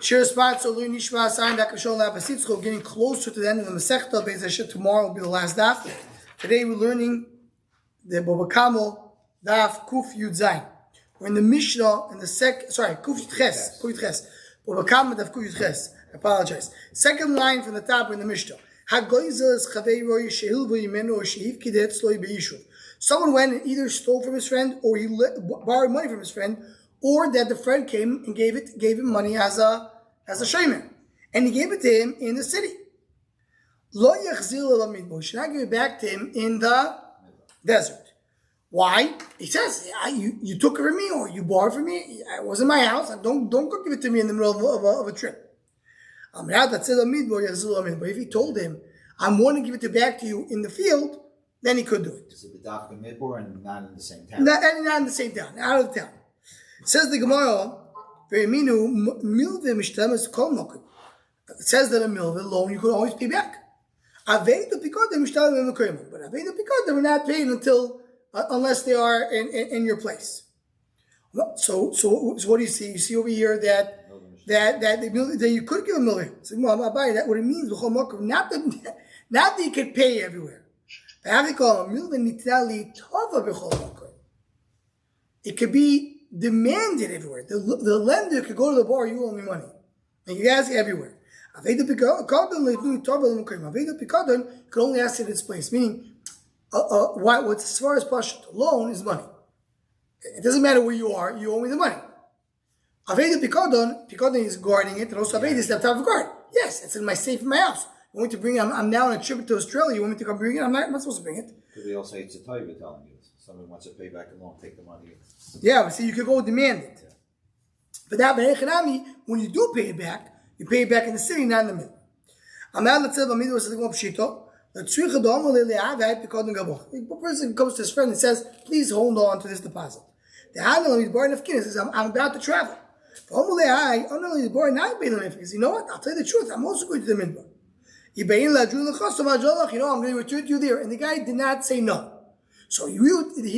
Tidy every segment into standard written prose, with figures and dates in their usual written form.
Shir spot so Lui Nishma sign that Kashon Lapasitzcho, getting closer to the end of the Masechta. Beis tomorrow will be the last daf. Today we're learning the Bava Kamo daf Kuf Yud Zayin. We're in the Mishnah in the Kuf Yud Ches. Bava Kamo daf Kuf Yud Ches. I apologize. Second line from the top in the Mishnah. Someone went and either stole from his friend or he borrowed money from his friend, or that the friend came and gave him money as a shaymer, and he gave it to him in the city. Should not give it back to him in the desert. Why? He says, you took it from me or you borrowed from me. It wasn't my house. Don't go give it to me in the middle of a trip. But if he told him, I'm going to give it back to you in the field, then he could do it. Is it the Dafka Midbar and not in the same town? Not in the same town, out of the town. Says the Gemara, it says that a milveh loan you could always pay back. But Aveda Pikodim are not paid unless they are in your place. So what do you see? You see over here that you could give a milveh. So that what it means, not that you could pay everywhere. It could be demanded everywhere. The lender could go to the bar, you owe me money. And you ask everywhere. Aveda Pikadon could only ask it in its place. Meaning, what's as far as Pashut, loan is money. It doesn't matter where you are, you owe me the money. Aveda Pikadon is guarding it, and also Aveda is left out of guard. Yes, it's in my safe in my house. You want me to bring it, I'm now on a trip to Australia, you want me to come bring it? I'm not supposed to bring it. Could they also it's a taiva telling you someone wants to pay back a loan, take the money. Yeah, but see, you could go demand it. But that when you do pay it back, you pay it back in the city, not in the middle. The person comes to his friend and says, please hold on to this deposit. The says, I'm about to travel. Because you know what? I'll tell you the truth. I'm also going to the midbar. I'm going to return to you there. And the guy did not say no. So he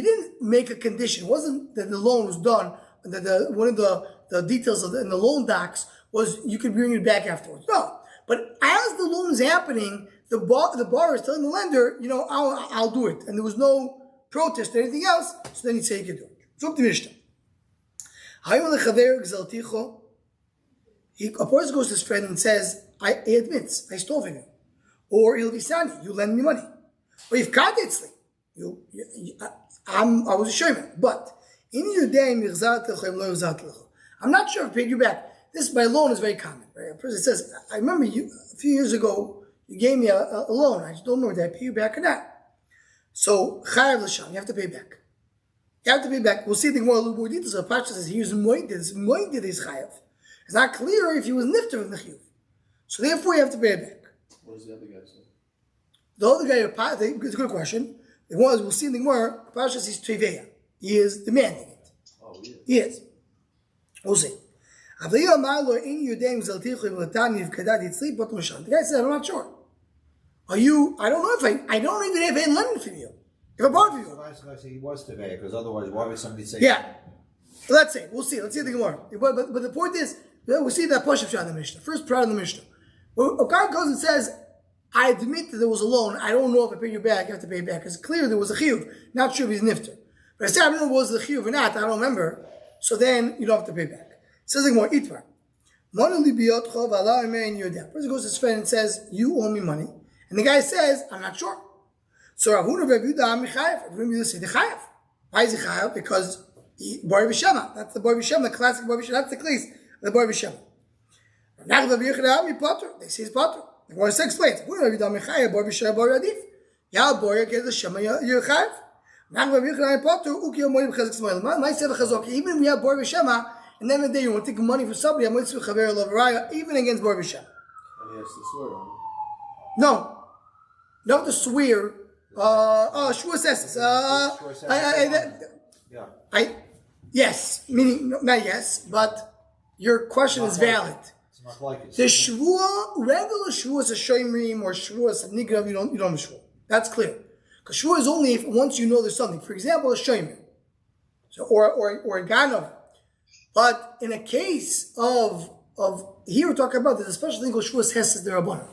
didn't make a condition. It wasn't that the loan was done. One of the details in the loan docs was you could bring it back afterwards. No. But as the loan is happening, the borrower is telling the lender, I'll do it. And there was no protest or anything else. So then he'd say he could do it. So up to Mishnah. A person goes to his friend and says, he admits, I stole from you. Or he'll be sani, you lend me money. Or if kadetzli, I was a shayman. But I'm not sure if I paid you back. This by loan is very common. Right? A person says, I remember you a few years ago, you gave me a loan. I just don't know did I pay you back or not. So chayav l'sham, you have to pay back. You have to pay back. We'll see the more little more details. So Pasha says he was moinded. Moinded is chayav. It's not clear if he was nifter of the chiyuv. So therefore, you have to pay it back. What does the other guy say? The other guy, it's a good question. We'll see in the Gemara, Pasha says Teveya. He is demanding it. Oh, he is. He is. We'll see. The guy said, I'm not sure. I don't know if I don't even have any lending from you. If I borrowed from you. So I say he was Teveya, because otherwise, why would somebody say yeah. Let's see. We'll see. Let's see the Gemara. But the point is, we'll see that push-up shot in the Mishnah. First part of the Mishnah. When a guy goes and says, I admit that there was a loan. I don't know if I pay you back. You have to pay it back. It's clear there was a chiyuv. Not sure if he's nifter. But I said, I don't know if it was the chiyuv or not. I don't remember. So then you don't have to pay back. It says like more, Itvar. Person goes to his friend and says, you owe me money. And the guy says, I'm not sure. So Rav Huna Rav Yehuda say the chayav. Why is he chayav? Because Bar B'Shema. That's the Bar B'Shema, the classic Bar B'Shema. That's the case of the Bar B'Shema. They say it's potter. The Gemara explains. Yeah, Bar gets the Shema Yerchayev. Even if we have Bar B'Shema, and then the day you want to take money from somebody, even against Bar B'Shema. And he has to swear on it. No, not to swear. Shua says yes, meaning not yes, but your question is valid. The shvua, regular shvua is a shoymrim or shvua is a nigrav. You don't have shvua. That's clear. Because shvua is only if once you know there's something. For example, a shoymrim, so or a ganav. But in a case of here we're talking about there's a special thing called Shavuos Hesed Derabanan.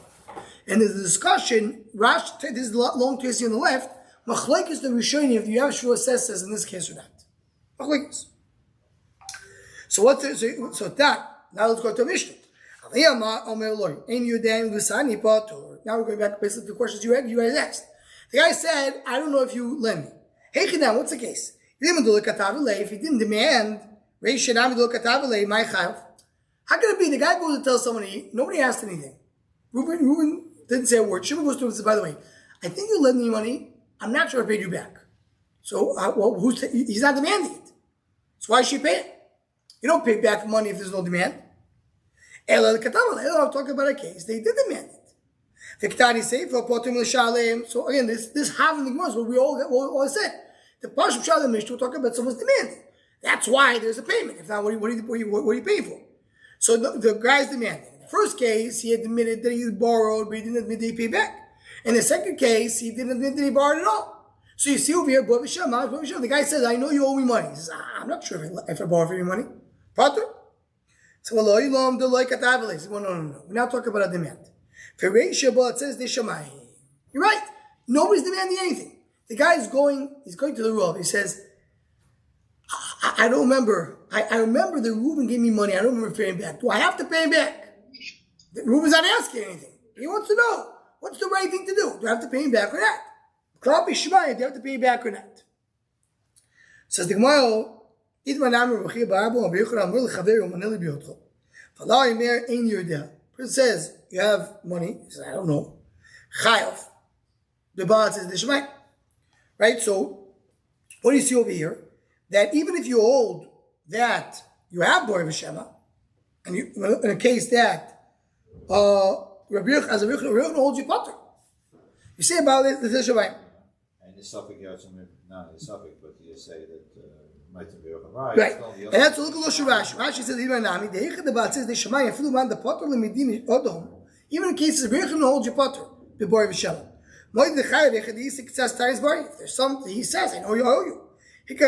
And there's a discussion, Rash, this is the long twist on the left, Machlekes the Rishonim, if you have Shavuos Hesed in this case or not. Machlekes. So that, now let's go to Mishnah. Now we're going back basically to the questions you guys asked. The guy said, I don't know if you lend me. Hey, Chidam, what's the case? If he didn't demand, how can it be the guy goes to tell somebody, nobody asked anything. Reuben didn't say a word. Shimon goes to him and says, by the way, I think you lent me money. I'm not sure I paid you back. So, he's not demanding it. So why should you pay it? You don't pay back money if there's no demand. I'm talking about a case. They did demand it. So again, this having the was what we all said. The Parsha Shal Mishnah talking about someone's demanding. That's why there's a payment. If not, what are you paying for? So the guy's demanding. In the first case, he admitted that he borrowed, but he didn't admit that he paid back. In the second case, he didn't admit that he borrowed at all. So you see over here, the guy says, I know you owe me money. He says, I'm not sure if I borrow for you money. Pater? So, no. We're not talking about a demand. It says, you're right. Nobody's demanding anything. The guy he's going to the Rav. He says, I don't remember. I remember that Reuben gave me money. I don't remember paying back. Do I have to pay him back? Reuben's not asking anything. He wants to know, what's the right thing to do? Do I have to pay him back or not? Do you have to pay him back or not? Says the Gemara, person says, you have money. He says, I don't know. Chayav. The Bava says, Nishmai. Right? So, what do you see over here? That even if you hold that you have Bor V'Shema, and you, in a case that Rabbi Yochanan holds you Pater. You say about it, the Shabbat. And the suffix, you have some, not the suffix, but you say that might be right. Right. And that's a look at Rashi. Rashi says, even in cases Rabbi Yochanan holds you Pater, the Bor V'Shema. If there's something he says, I know you owe you. So in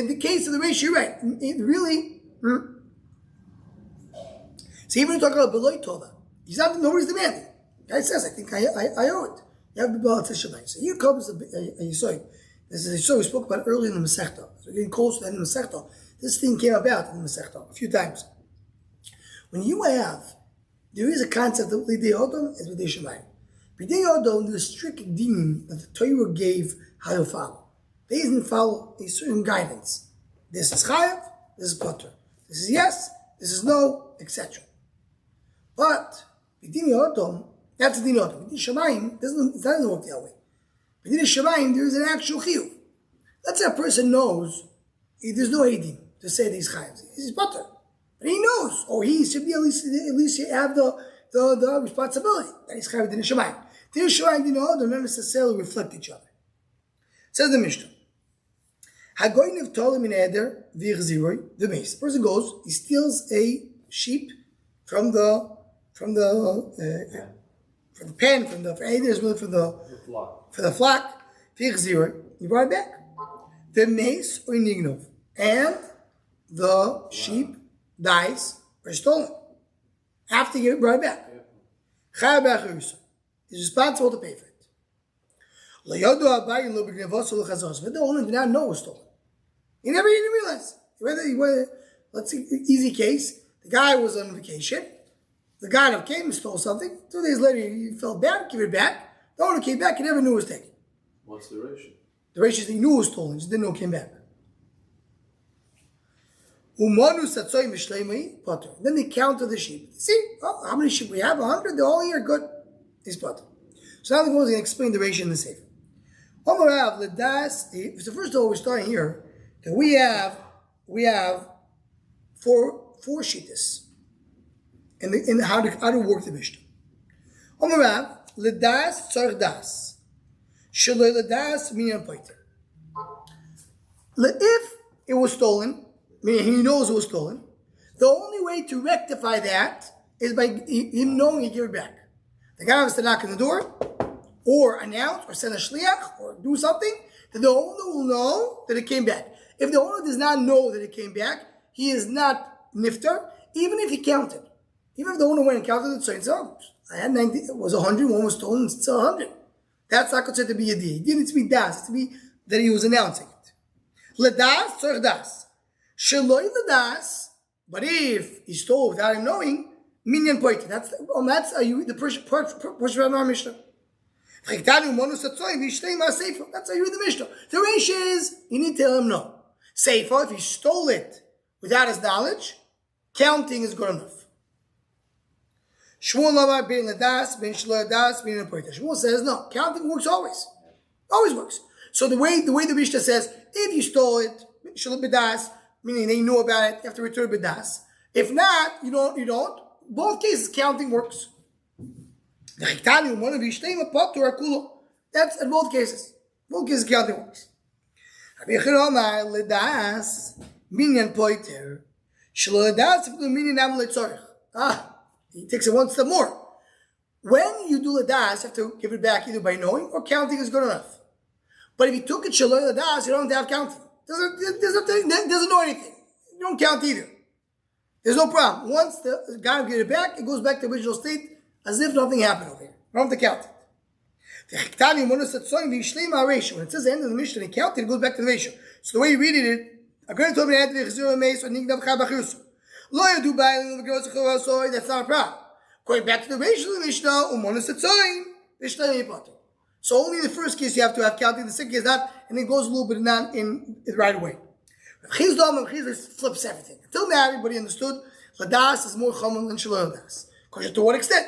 the case of the ratio, you're right. It really. So even talking about beloy tova, he's not nobody's demanding. The guy says, I think I owe it. You have to build a Shabbat. So here comes a Yisoid. This is a Yisoid we spoke about earlier in the Masechta. So we're getting close to the end of the Masechta. This thing came about in the Masechta a few times. When you have, there is a concept of Lidei Odom and Lidei Shemayim. Lidei Odom, there's strict din that the Torah gave how to follow. They didn't follow a certain guidance. This is Chayav, this is Potter. This is yes, this is no, etc. But Lidei Odom, that's Lidei Odom. Lidei Shemayim doesn't work that way. Lidei Shemayim, there is an actual chiyuv. Let's say a person knows there's no edim to say these chayavs. He's Potter. But he knows, or he should be at least have the responsibility that he's chayav din shemayim. Din shemayim din odom don't necessarily reflect each other. Says the Mishnah. Hagoynev tolim in eder v'chziroi v'meis. The person goes, he steals a sheep from the pen, from the flock. V'chziroi. He brought it back. The mace or nignov, and the sheep dies or stolen after you brought it back. He's responsible to pay for it. But the owner did not know it was stolen. He never even realized. Let's see, easy case. The guy was on vacation. The guy came and stole something. 2 days later, he felt bad, give it back. The owner came back, he never knew it was taken. What's the ratio? The ratio is he knew it was stolen, he just didn't know it came back. Then they counted the sheep. See, how many sheep we have? 100, they're all here, good. He's potter. So now the Gemara is going to explain the ratio in the Sefer. So first of all, we're starting here that we have four shittas in how to work the Mishnah. Ledas tzarich das. Shaloi ledas minyan poiter. If it was stolen, meaning he knows it was stolen, the only way to rectify that is by him knowing he gave it back. The guy has to knock on the door, or announce, or send a shliach, or do something, that the owner will know that it came back. If the owner does not know that it came back, he is not niftar, even if he counted. Even if the owner went and counted it, so it's I had 90, it was 100, one was stolen, it's still 100. That's not considered to be a deed. It didn't need to be das, it's to be that he was announcing it. Ledas, tzorich das. Sheloi ledas, but if he stole without him knowing, minyan poiti. That's the portion of our Mishnah. That's how you read the Mishnah. The Reish is, you need to tell him no. Seifa, if he stole it without his knowledge, counting is good enough. Shmuel says no, counting works always. Always works. So the way the Mishnah says, if you stole it, shalom bedas, meaning they knew about it, you have to return bedas. If not, you don't. Both cases, counting works. That's in both cases. Both cases, counting works. He takes it one step more. When you do ladas, you have to give it back either by knowing or counting is good enough. But if you took it shaloi ladas, you don't have counting. Doesn't know anything. You don't count either. There's no problem. Once the guy will get it back, it goes back to the original state as if nothing happened over here. You don't have to count it. When it says the end of the Mishnah, he counted, it goes back to the ratio. So the way you read it, according to that's not a problem. Going back to the ratio of the Mishnah, so only in the first case you have to have counting, the second case not, and it goes a little bit not in it right away. Chizda flips everything. Until now, everybody understood Ladas is more common than Shalom Das. Because to what extent?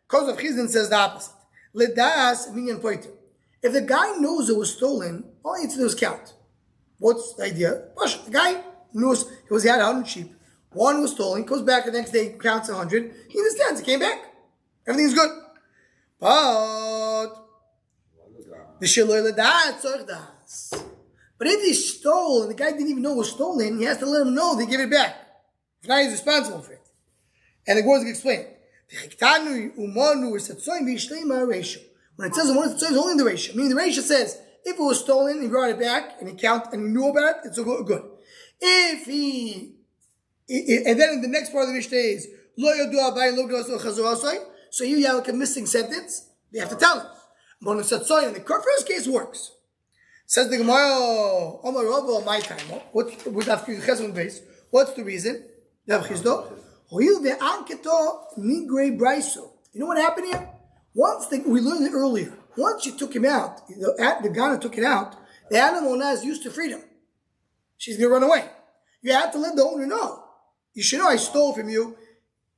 Because of Chizdan says the opposite. Ladas minyan poiter. If the guy knows it was stolen, all he needs to do is count. What's the idea? The guy knows he had 100 sheep. One was stolen, goes back the next day, counts 100. He understands, it came back. Everything's good. But the Shaloi Ladas tzorich das. But if he stole and the guy didn't even know it was stolen, he has to let him know they give it back. If not, he's responsible for it. And the Gemara is explained. When it says it's only in the ratio, meaning the ratio says if it was stolen, he brought it back and he counted and he knew about it, it's good. And then in the next part of the Mishnah is so you have like a missing sentence, you have to tell him. But in the first case works. Says the Gemara, Omar Rava, my time. What's the reason? You know what happened here? We learned it earlier. Once you took him out, the Ghana took it out, the animal now is used to freedom. She's going to run away. You have to let the owner know. You should know I stole from you,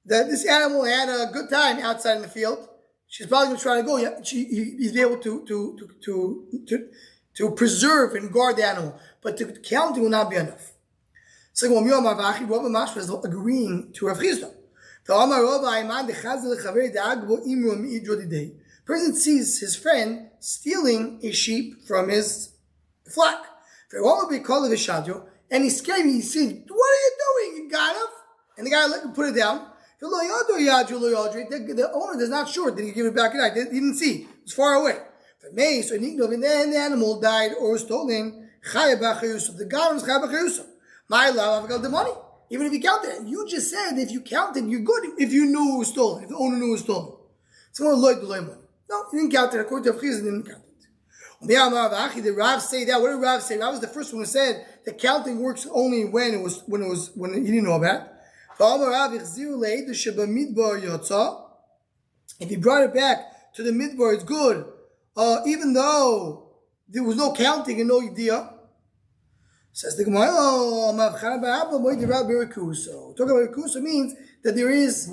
that this animal had a good time outside in the field. She's probably going to try to go. He's able to preserve and guard the animal. But to counting will not be enough. So Rabbi Mash was agreeing to Rav Chisda. Person sees his friend stealing a sheep from his flock. And he's scared. He says, "What are you doing? You got him?" And the guy let him put it down. The owner is not sure. Did he give it back or not? He didn't see. It was far away. And then the animal died or was stolen. The guy was my love, I've got the money. Even if you counted it. You just said if you counted, you're good if you knew it was stolen, if the owner knew it was stolen. So no, he didn't count it. According to Rav Chisda, he didn't count it. Did Rav say that? What did Rav say? Rav was the first one who said the counting works only when he didn't know about it. If he brought it back to the midbar, it's good. Even though there was no counting and no idea. Says the Gemara, talking about Rikusa means that there is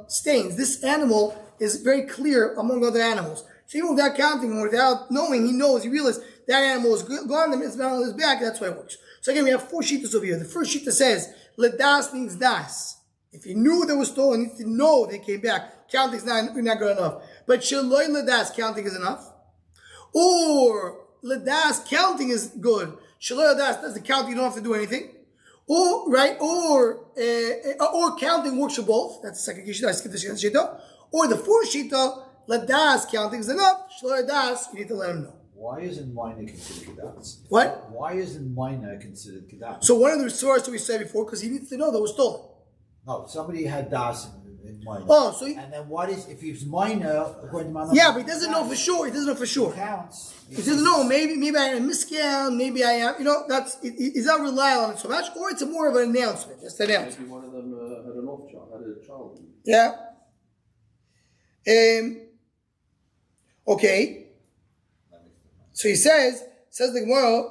stains. This animal is very clear among other animals. So even without counting or without knowing, he realizes that animal is gone, the animal is back, that's why it works. So again, we have 4 shittas over here. The first shitta says, Ledas means das. If he knew they were stolen, he needs to know they came back. Counting is not good enough. But Shaloi Ledas, counting is enough. Or Ledas, counting is good. Shaloi Ledas, that's the counting, you don't have to do anything. Or counting works for both. That's the second shita. I skipped the shita. Or the fourth shita Ladas counting is enough. Shlo das, you need to let him know. Why isn't minor considered kedas? What? Why isn't minor considered kedas? So one of the sources we said before, because he needs to know that was stolen. No, somebody had das in minor. Oh, so and then what is if he's minor according to my yeah, but he doesn't know for sure. He doesn't know for sure. Counts. He doesn't know. Maybe I am miscount. Maybe I am. He's not relying on it so much, or it's more of an announcement. Just an announcement. Maybe one of them had an off child, had a child. Yeah. Okay. So he says the Gemara.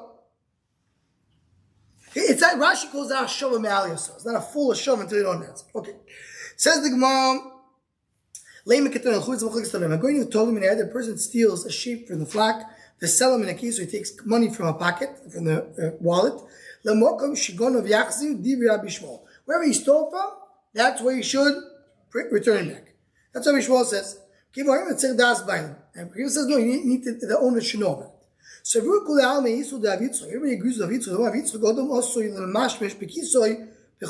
It's like Rashi calls out Shova Me'aliyah. It's not a full Shova until you don't answer. Okay. Says the Gemara. I'm going to tell him in the person steals a sheep from the flock, they sell him in a key, so he takes money from a pocket, from the wallet. Wherever he stole from, that's where he should return it back. That's what Shmuel says. And he says, no, you need to, the owner should know about it. So everybody agrees with the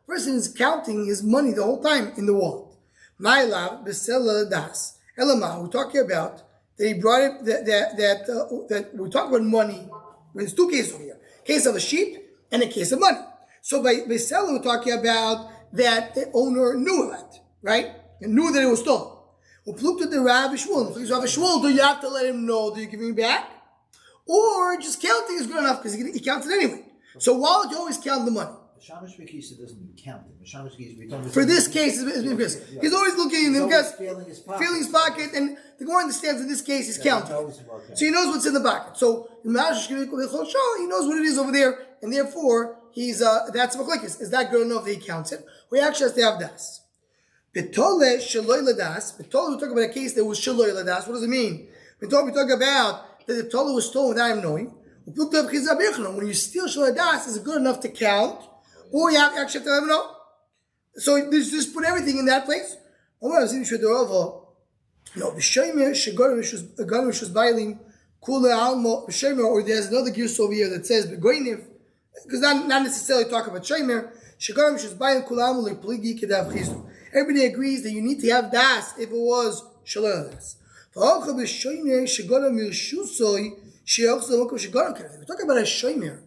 person is counting his money the whole time in the wallet. My love, besela das. Elama, we're talking about that he brought it. That we're talking about money. There's two cases over here: case of a sheep and a case of money. So by besela, we're talking about that the owner knew of it, right? And knew that it was stolen. Upluked to the Rav Shmuel. Do you have to let him know that you're giving it back, or just counting is good enough because he counts it anyway? So why would you always count the money? Shamash Bekisa doesn't count it. For this case, because he's always looking in him because feeling his pocket, and the Gemara understands in this case he's counting. So he knows what's in the pocket. So he knows what it is over there, and therefore he's that's machlekes. Is that good enough that he counts it? Or he actually has to have das. Betole shaloi ladas. Betole, we talk about a case that was shaloi ladas. What does it mean? We talk about that the Torah was stolen without him knowing. When you steal shaloi ladas, is it good enough to count? Or you actually have to let him know. So just put everything in that place. No, or there's another gears over here that says begoiniv, because not necessarily talk about shomer. Everybody agrees that you need to have das if it was shalom das. We're talking about a shomer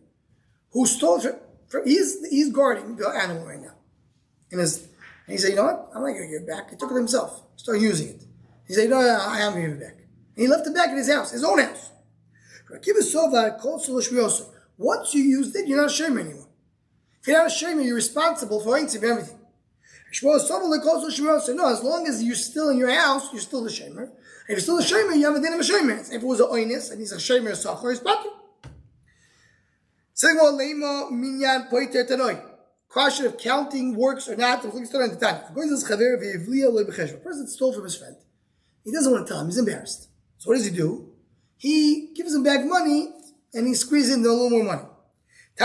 who stole he's guarding the animal right now. And he said, you know what? I'm not going to give it back. He took it himself. Started using it. He said, no, I am going to give it back. And he left it back in his house, his own house. Once you used it, you're not a shomer anymore. If you're not a shomer, you're responsible for everything. No, as long as you're still in your house, you're still the shomer. If you're still a shomer, you have a din of a shomer. If it was a oinus and he's a shomer sachar, he's pocket. Question of counting works or not. A person stole from his friend. He doesn't want to tell him. He's embarrassed. So what does he do? He gives him back money and he squeezes in a little more money. So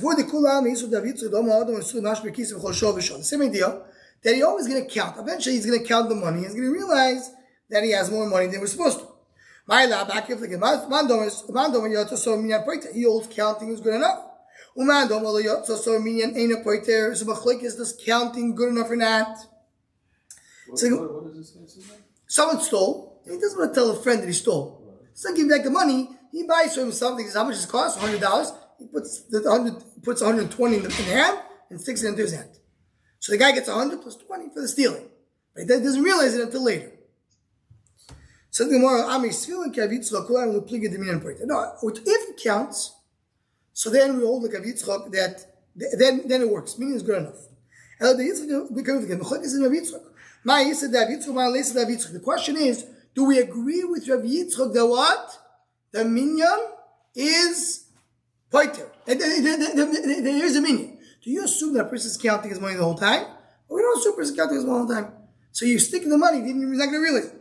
for the same idea that he always going to count. Eventually he's going to count the money. He's going to realize that he has more money than we're supposed to. He holds counting is good enough. So is this counting good enough or not? What is this case again? Someone stole, and he doesn't want to tell a friend that he stole. He's not giving back the money. He buys for himself. He says, how much does it cost? $100. He puts 120 in the hand and sticks it into his hand. So the guy gets 100 plus 20 for the stealing. But he doesn't realize it until later. So the Gemara, no, if it counts, so then we hold the kavitzchok that then it works. Meaning it's good enough. The question is, do we agree with Rav Yitzchok that what? The minyan is poiter. There is a minyan. Do you assume that person is counting his money the whole time? Or we don't assume person is counting his money the whole time. So you stick the money, he's not going to realize it.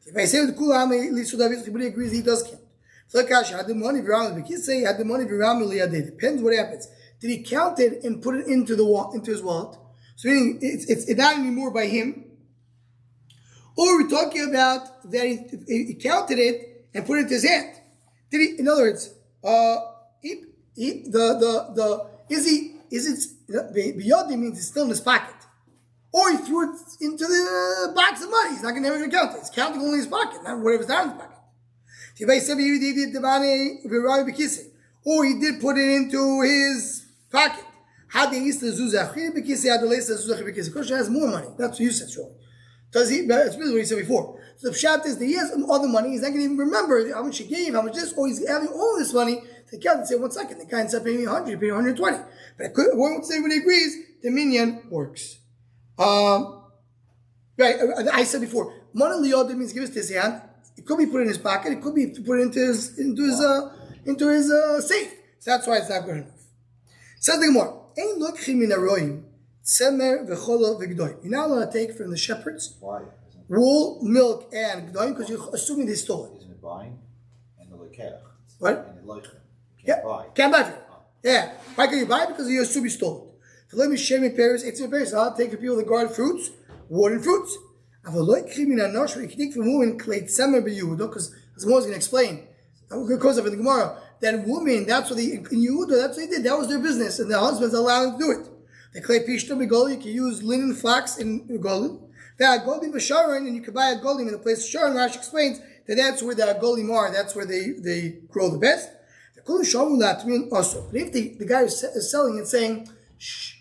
If I say with the Kulam, everybody agrees he does count. So Kash had the money around. But he say he had the money around. Depends what happens. Did he count it and put it into his wallet? So meaning it's not anymore by him. Or we're talking about that he counted it and put it into his hand. Did he? In other words, biyodi means it's still in his pocket, or he threw it into the box of money. He's not never going to count it. He's counting only his pocket, not whatever's not in his pocket. Or he did put it into his pocket. The question has more money. That's what you said, surely. Does he? That's really what he said before. So the pshat is that he has all the money. He's not going to even remember how much he gave, how much this, or he's having all this money to count and say, 1 second, the guy ends up paying me 100, he paid 120. But once everybody agrees, the minyan works. Right, I said before, Mana Liyodah means give us this hand. It could be put in his pocket. It could be put into his safe. So that's why it's not good enough. Says the Gemara, Ein lokchim min haroyim tzemer v'cholo v'gdoim. You're not allowed to take from the shepherds. Why? Wool, milk, and gdoim because you're assuming they stole it. Isn't it buying? And the lekech. What? And the leichem. Yeah, Buy. can't buy from it. Yeah, why can you buy it? Because you assume you stole it. So let me share my parents, it's my parents. I'll take the people that guard fruits, water and fruits. Because as Moses going to explain, because of the Gemara, that woman, that's what in Yehuda, that's what they did. That was their business, and the husbands allowed them to do it. The clay pishta begoli, you can use linen, flax, and golim. That golim b'sharon, and you can buy a golim in the place of Sharon. Rashi explains that that's where the golim are. That's where they grow the best. The kol shavu latmin also. But if the guy is selling and saying, "Shh,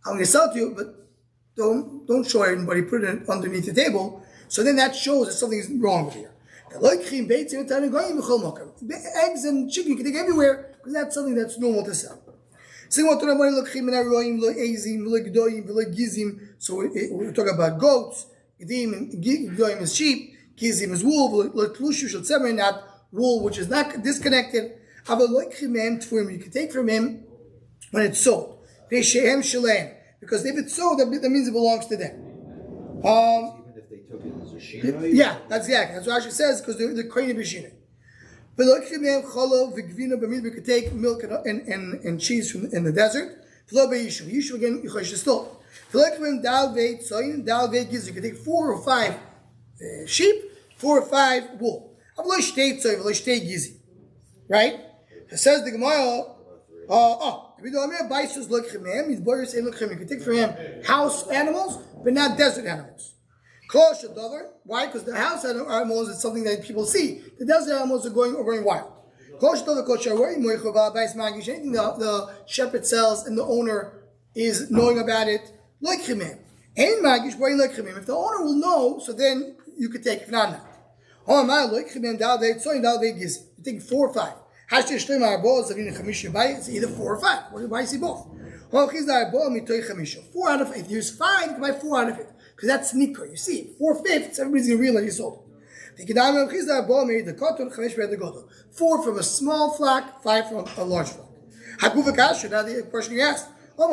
I'm going to sell it to you, but don't show everybody, put it underneath the table," so then that shows that something is wrong with here. Eggs and chicken you can take everywhere because that's something that's normal to sell. So we're talking about goats, Gdoim is sheep, Gizim is wool, not wool which is not disconnected. You can take from him when it's sold. Because if it's sold, that means it belongs to them. Even if they took it as a sheep. Yeah, that's exactly. That's what Rashi says, because they're crane b'shina. But we could take milk and cheese from in the desert. Yeshiva again, you can still. You can take 4 or 5 sheep, 4 or 5 wool. Right? It says the Gemara. You can take from him house animals, but not desert animals. Why? Because the house animals is something that people see. The desert animals are going wild. Anything the shepherd sells and the owner is knowing about it, if the owner will know, so then you could take it. If not. You take 4 or 5. It's either 4 or 5. Why is he both? 4 out of 8. There's 5, you can buy 4 out of it. Because that's sneaker. You see, 4/5, everybody's going to realize you sold it. 4 from a small flock, 5 from a large flock. Now the question you asked. Take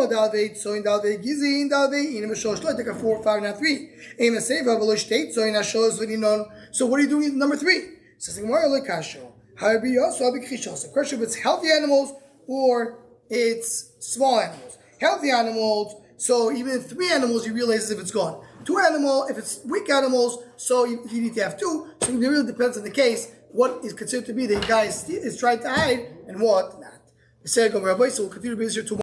a 4, 5, not 3. So what are you doing with number 3? Says the question if it's healthy animals or it's small animals. Healthy animals, so even 3 animals you realize if it's gone. 2 animals, if it's weak animals, so you need to have 2. So it really depends on the case, what is considered to be the guy is trying to hide and what not. So we'll continue to be here tomorrow.